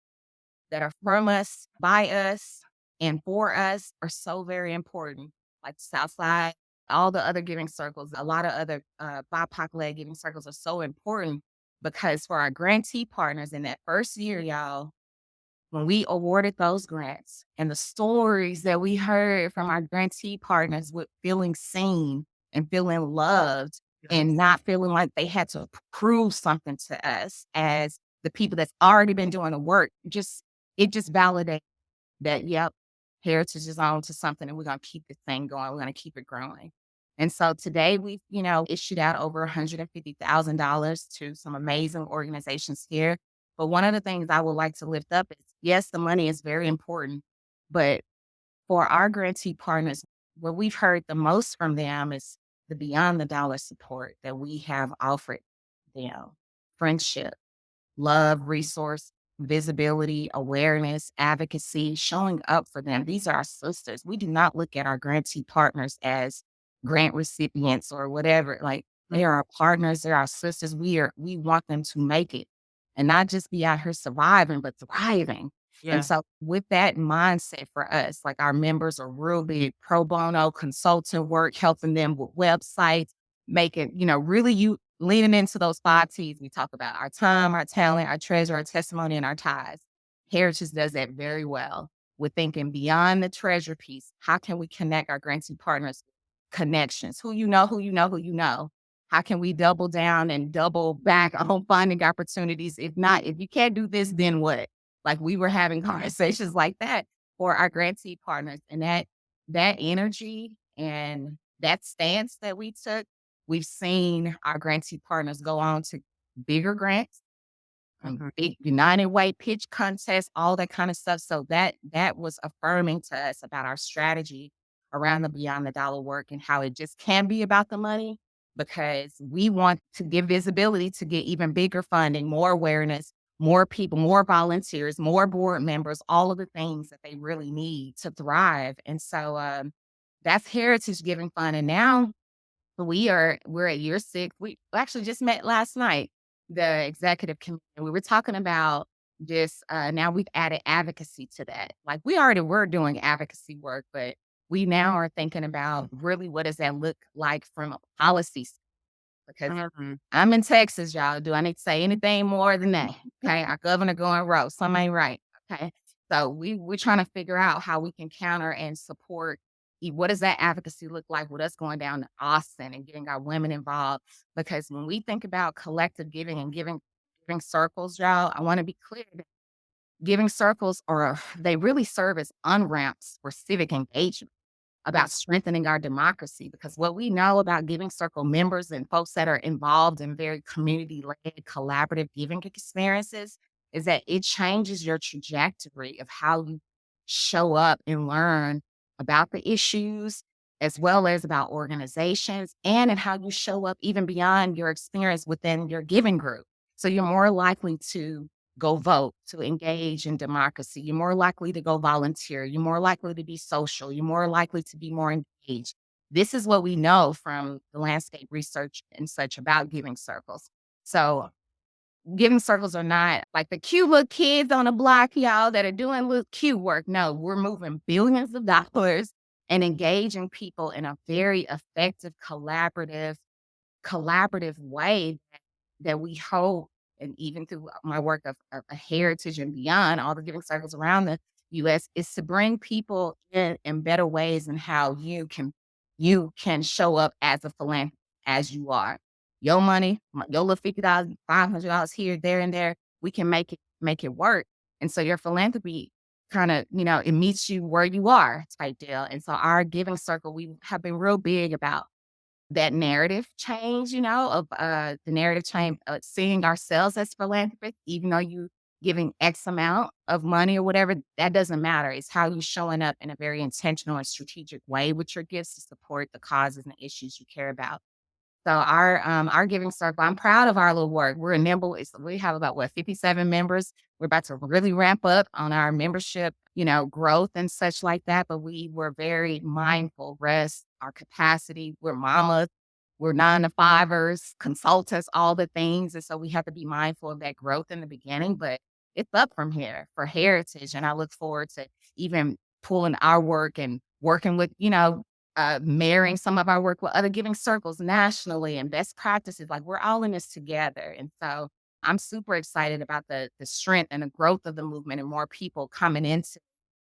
that are from us, by us, and for us are so very important. Like Southside, all the other giving circles, a lot of other BIPOC-led giving circles are so important because for our grantee partners in that first year, y'all, when we awarded those grants and the stories that we heard from our grantee partners with feeling seen and feeling loved and not feeling like they had to prove something to us as the people that's already been doing the work, it just validates that, yep, Heritage is on to something and we're going to keep this thing going. We're going to keep it growing. And so today we've, issued out over $150,000 to some amazing organizations here. But one of the things I would like to lift up is, yes, the money is very important, but for our grantee partners, what we've heard the most from them is the beyond the dollar support that we have offered them. Friendship, love, resource, visibility, awareness, advocacy, showing up for them. These are our sisters. We do not look at our grantee partners as grant recipients or whatever. Like they are our partners, they're our sisters. We want them to make it and not just be out here surviving, but thriving. Yeah. And so with that mindset for us, like our members are real big pro bono consultant work, helping them with websites, making, really you leaning into those 5 T's we talk about: our time, our talent, our treasure, our testimony, and our ties. Heritage does that very well. We're thinking beyond the treasure piece. How can we connect our grantee partners? Connections. Who you know, who you know, who you know. How can we double down and double back on finding opportunities? If not, if you can't do this, then what? Like we were having conversations like that for our grantee partners. And that energy and that stance that we took, we've seen our grantee partners go on to bigger grants, big United Way pitch contests, all that kind of stuff. So that was affirming to us about our strategy around the beyond the dollar work and how it just can be about the money because we want to give visibility to get even bigger funding, more awareness, more people, more volunteers, more board members, all of the things that they really need to thrive. And so that's Heritage Giving Fund. And now we're at year 6. We actually just met last night, the executive committee. We were talking about just now we've added advocacy to that. Like we already were doing advocacy work, but we now are thinking about really what does that look like from a policy because Mhm. I'm in Texas, y'all. Do I need to say anything more than that? Okay, our governor going rogue. Some ain't right. Okay, so we're trying to figure out how we can counter and support. What does that advocacy look like with us going down to Austin and getting our women involved? Because when we think about collective giving and giving circles, y'all, I want to be clear that giving circles they really serve as on-ramps for civic engagement about strengthening our democracy, because what we know about Giving Circle members and folks that are involved in very community-led collaborative giving experiences is that it changes your trajectory of how you show up and learn about the issues, as well as about organizations, and in how you show up even beyond your experience within your giving group. So you're more likely to go vote, to engage in democracy. You're more likely to go volunteer. You're more likely to be social. You're more likely to be more engaged. This is what we know from the landscape research and such about giving circles. So giving circles are not like the cute little kids on the block, y'all, that are doing little cute work. No, we're moving billions of dollars and engaging people in a very effective, collaborative way that we hope, and even through my work of heritage and beyond, all the giving circles around the US, is to bring people in better ways and how you can show up as a philanthropist as you are. Your money, your little $50, $500 here, there, and there, we can make it work. And so your philanthropy kind of, it meets you where you are type deal. And so our giving circle, we have been real big about that narrative change, of the narrative change, seeing ourselves as philanthropists, even though you giving X amount of money or whatever, that doesn't matter. It's how you showing up in a very intentional and strategic way with your gifts to support the causes and issues you care about. So our giving circle, I'm proud of our little work. We're a nimble. We have about 57 members. We're about to really ramp up on our membership, growth and such like that. But we were very mindful, rest, our capacity. We're mamas, we're 9-to-5ers, consultants, all the things. And so we have to be mindful of that growth in the beginning, but it's up from here for heritage. And I look forward to even pulling our work and working with, marrying some of our work with other giving circles nationally and best practices. Like we're all in this together. And so I'm super excited about the strength and the growth of the movement and more people coming into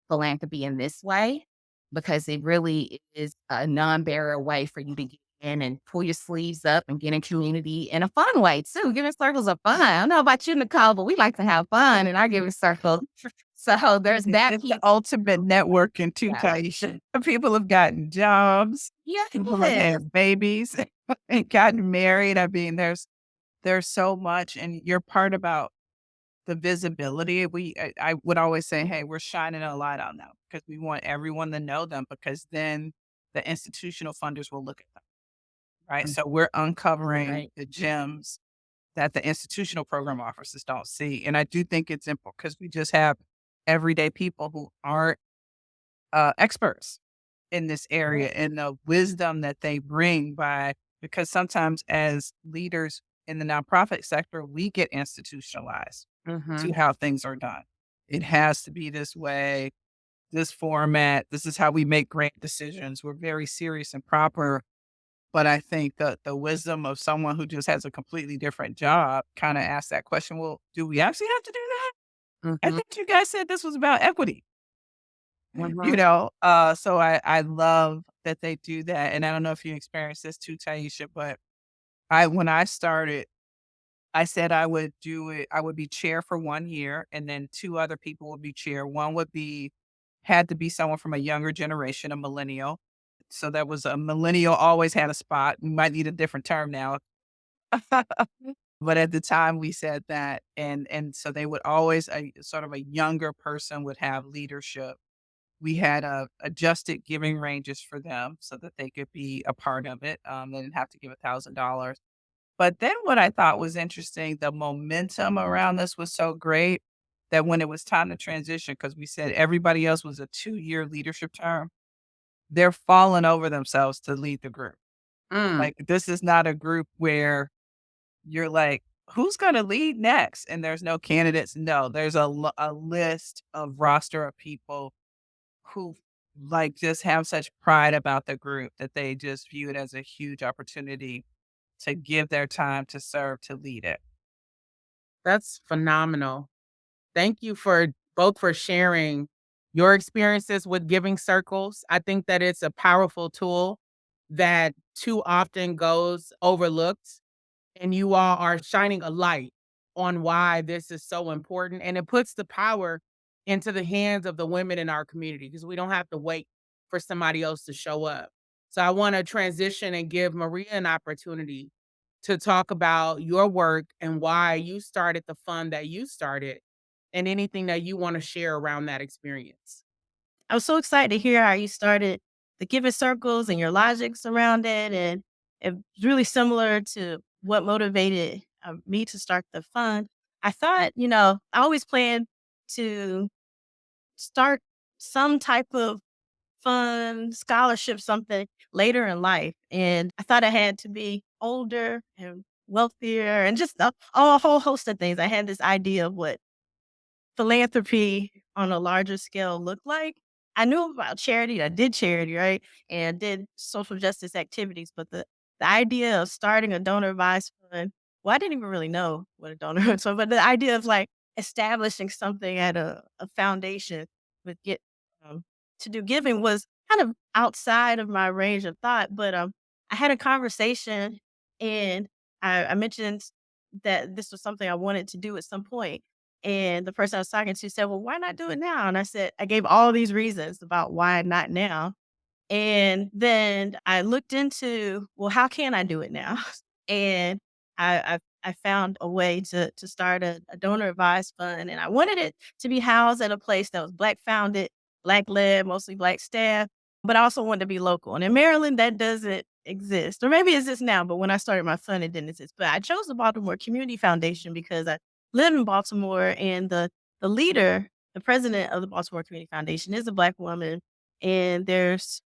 philanthropy in this way, because it really is a non-barrier way for you to get in and pull your sleeves up and get in community in a fun way too. Giving circles are fun. I don't know about you, Nicole, but we like to have fun in our giving circle. So there's that It's piece. the ultimate networking too, Yeah. Tyeshia. People have gotten jobs, people have Yes. had babies and gotten married. I mean, there's so much, and your part about the visibility. I would always say, hey, we're shining a light on them because we want everyone to know them, because then the institutional funders will look at them, right? So we're uncovering Right. the gems that the institutional program officers don't see. And I do think it's important because we just have everyday people who aren't experts in this area, and the wisdom that they bring because sometimes as leaders in the nonprofit sector, we get institutionalized to Mhm. how things are done. It has to be this way, this format. This is how we make great decisions. We're very serious and proper. But I think the wisdom of someone who just has a completely different job kind of asks that question, well, do we actually have to do that? I Mhm. think you guys said this was about equity, Mhm. So I love that they do that. And I don't know if you experienced this too, Taisha, but when I started, I said I would do it. I would be chair for 1 year, and then two other people would be chair. One had to be someone from a younger generation, a millennial. So that was a millennial always had a spot. We might need a different term now. But at the time we said that, and so they would always a sort of a younger person would have leadership. We had adjusted giving ranges for them so that they could be a part of it. They didn't have to give $1,000. But then what I thought was interesting, the momentum around this was so great that when it was time to transition, because we said everybody else was a 2-year leadership term, they're falling over themselves to lead the group. Mm. Like, this is not a group where you're like, who's going to lead next? And there's no candidates. No, there's a list of roster of people who like just have such pride about the group that they just view it as a huge opportunity to give their time to serve, to lead it. That's phenomenal. Thank you for both for sharing your experiences with giving circles. I think that it's a powerful tool that too often goes overlooked, and you all are shining a light on why this is so important. And it puts the power into the hands of the women in our community because we don't have to wait for somebody else to show up. So I want to transition and give Maria an opportunity to talk about your work and why you started the fund that you started and anything that you want to share around that experience. I was so excited to hear how you started the giving circles and your logics around it. And it's really similar to what motivated me to start the fund. I thought, I always planned to start some type of fund, scholarship, something later in life. And I thought I had to be older and wealthier and just a whole host of things. I had this idea of what philanthropy on a larger scale look like. I knew about charity. I did charity, right? And did social justice activities. But the idea of starting a donor advised fund, well, I didn't even really know what a donor was. So, but the idea of like establishing something at a foundation with get um, to do giving was kind of outside of my range of thought. But I had a conversation and I mentioned that this was something I wanted to do at some point, and the person I was talking to said, "Well, why not do it now?" And I said, I gave all these reasons about why not now. And then I looked into, well, how can I do it now? And I found a way to start a donor advised fund, and I wanted it to be housed at a place that was Black founded, Black led, mostly Black staff, but I also wanted to be local. And in Maryland, that doesn't exist, or maybe it exists now, but when I started my fund, it didn't exist. But I chose the Baltimore Community Foundation because I live in Baltimore, and the leader, the president of the Baltimore Community Foundation, is a Black woman, and there's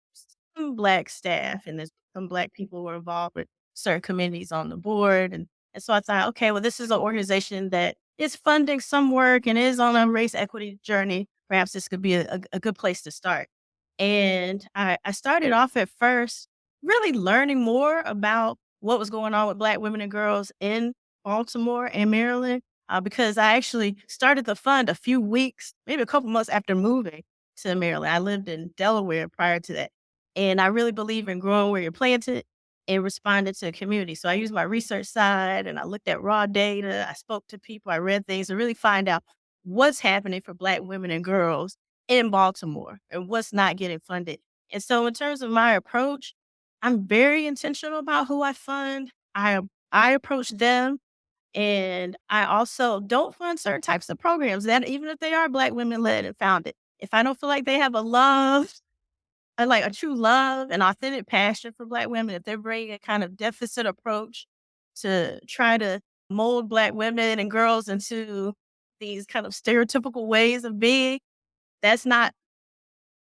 some Black staff, and there's some Black people who are involved with certain committees on the board. And so I thought, okay, well, this is an organization that is funding some work and is on a race equity journey. Perhaps this could be a good place to start. And I started off at first really learning more about what was going on with Black women and girls in Baltimore and Maryland, because I actually started the fund a few weeks, maybe a couple months after moving to Maryland. I lived in Delaware prior to that. And I really believe in growing where you're planted and responded to the community. So I used my research side and I looked at raw data. I spoke to people. I read things to really find out what's happening for Black women and girls in Baltimore and what's not getting funded. And so, in terms of my approach, I'm very intentional about who I fund. I approach them, and I also don't fund certain types of programs that, even if they are Black women led and founded, if I don't feel like they have like a true love and authentic passion for Black women, if they're bringing a kind of deficit approach to try to mold Black women and girls into these kind of stereotypical ways of being, that's not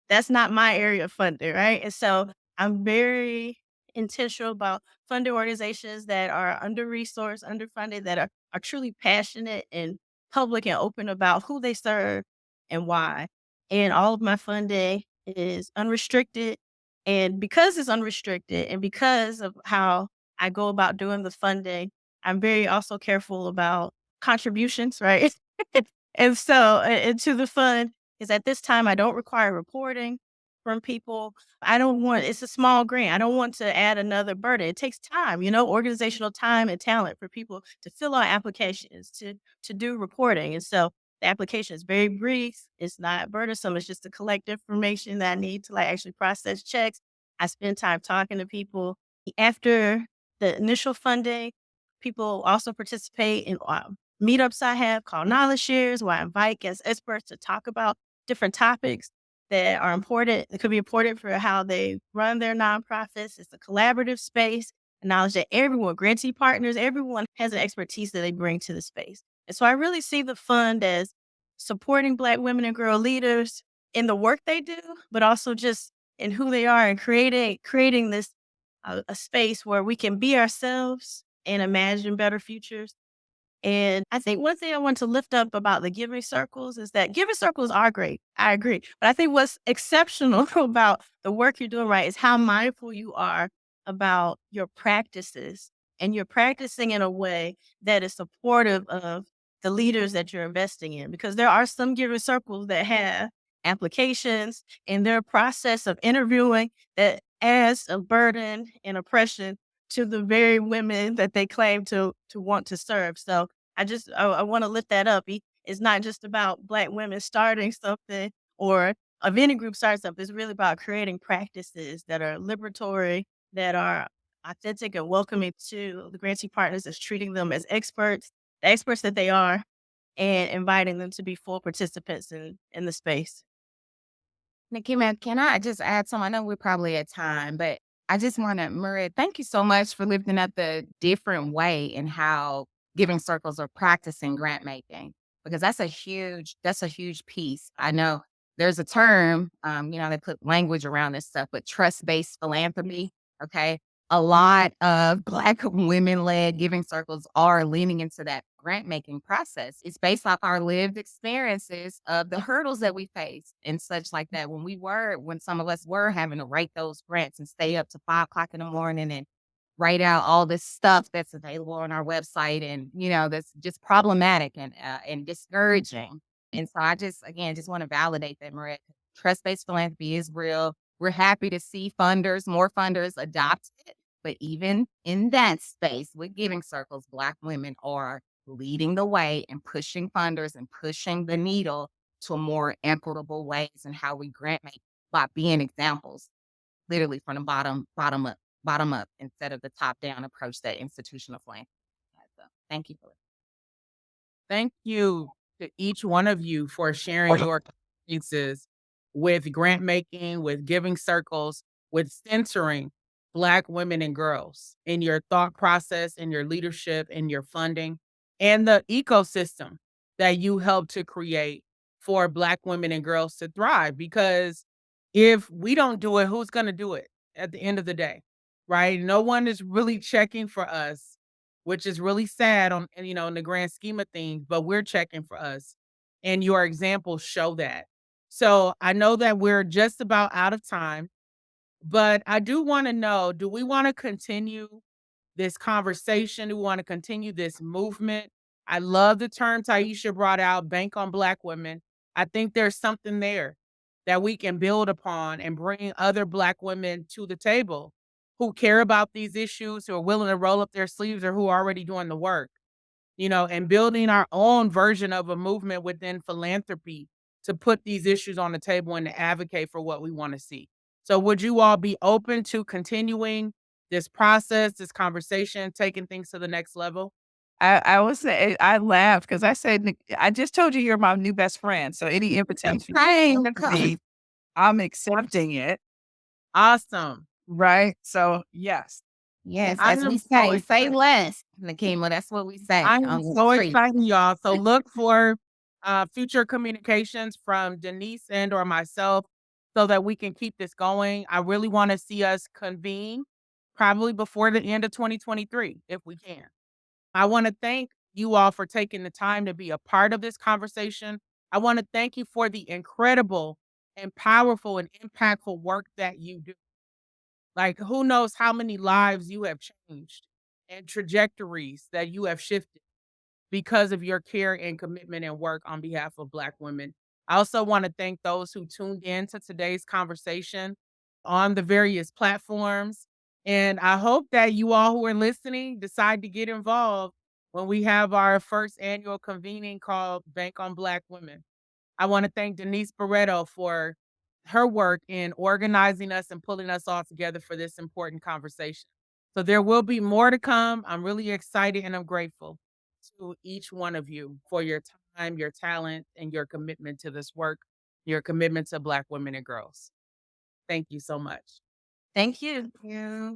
that's not my area of funding, right? And so I'm very intentional about funding organizations that are under-resourced, underfunded, that are truly passionate and public and open about who they serve and why. And all of my funding is unrestricted. And because it's unrestricted and because of how I go about doing the funding, I'm very also careful about contributions, right? And so, into the fund, is at this time, I don't require reporting from people. I don't want it's a small grant. I don't want to add another burden. It takes time, organizational time and talent for people to fill out applications, to do reporting. And so the application is very brief. It's not burdensome. It's just to collect information that I need to like actually process checks. I spend time talking to people. After the initial funding, people also participate in meetups I have called knowledge shares, where I invite guest experts to talk about different topics that are important. It could be important for how they run their nonprofits. It's a collaborative space, knowledge that everyone, grantee partners, everyone has an expertise that they bring to the space. And so I really see the fund as supporting Black women and girl leaders in the work they do, but also just in who they are, and creating this a space where we can be ourselves and imagine better futures. And I think one thing I want to lift up about the giving circles is that giving circles are great. I agree. But I think what's exceptional about the work you're doing right is how mindful you are about your practices and you're practicing in a way that is supportive of the leaders that you're investing in. Because there are some giver circles that have applications in their process of interviewing that adds a burden and oppression to the very women that they claim to want to serve. So I want to lift that up. It's not just about Black women starting something or a vending group starts up. It's really about creating practices that are liberatory, that are authentic and welcoming to the grantee partners, is treating them as experts, the experts that they are, and inviting them to be full participants in the space. Nekima, can I just add some? I know we're probably at time, but I just want to, Maria, thank you so much for lifting up the different way in how giving circles are practicing grant making, because that's a huge piece. I know there's a term, they put language around this stuff, but trust-based philanthropy. Okay. A lot of Black women led giving circles are leaning into that grant making process. It's based off our lived experiences of the hurdles that we face and such like that. When some of us were having to write those grants and stay up to 5 o'clock in the morning and write out all this stuff that's available on our website, and that's just problematic and discouraging. And so I just want to validate that, Maria. Trust-based philanthropy is real. We're happy to see more funders adopt it. But even in that space with giving circles, Black women are leading the way and pushing funders and pushing the needle to more equitable ways and how we grant make by being examples, literally from the bottom up instead of the top down approach that institutional philanthropy has. So thank you for Thank you to each one of you for sharing your experiences with grant making, with giving circles, with centering Black women and girls in your thought process, in your leadership, in your funding, and the ecosystem that you help to create for Black women and girls to thrive. Because if we don't do it, who's going to do it at the end of the day? Right? No one is really checking for us, which is really sad in the grand scheme of things, but we're checking for us. And your examples show that. So I know that we're just about out of time, but I do want to know, do we want to continue this conversation? Do we want to continue this movement? I love the term Tyeshia brought out, bank on Black women. I think there's something there that we can build upon and bring other Black women to the table who care about these issues, who are willing to roll up their sleeves, or who are already doing the work, and building our own version of a movement within philanthropy to put these issues on the table and to advocate for what we want to see. So, would you all be open to continuing this process, this conversation, taking things to the next level? I was say I laughed because I said, I just told you you're my new best friend. So any invitation praying to me, I'm accepting it. Awesome. Right. So yes. Yes, I as we am so say excited. less, Nekima. That's what we say I am on the so street. excited, y'all. So look for future communications from Denise and or myself so that we can keep this going. I really want to see us convene probably before the end of 2023, if we can. I want to thank you all for taking the time to be a part of this conversation. I want to thank you for the incredible and powerful and impactful work that you do. Like, who knows how many lives you have changed and trajectories that you have shifted because of your care and commitment and work on behalf of Black women. I also want to thank those who tuned in to today's conversation on the various platforms. And I hope that you all who are listening decide to get involved when we have our first annual convening called Bank on Black Women. I want to thank Denise Barreto for her work in organizing us and pulling us all together for this important conversation. So there will be more to come. I'm really excited and I'm grateful to each one of you for your time, your talent, and your commitment to this work, your commitment to Black women and girls. Thank you so much. Thank you. Yeah.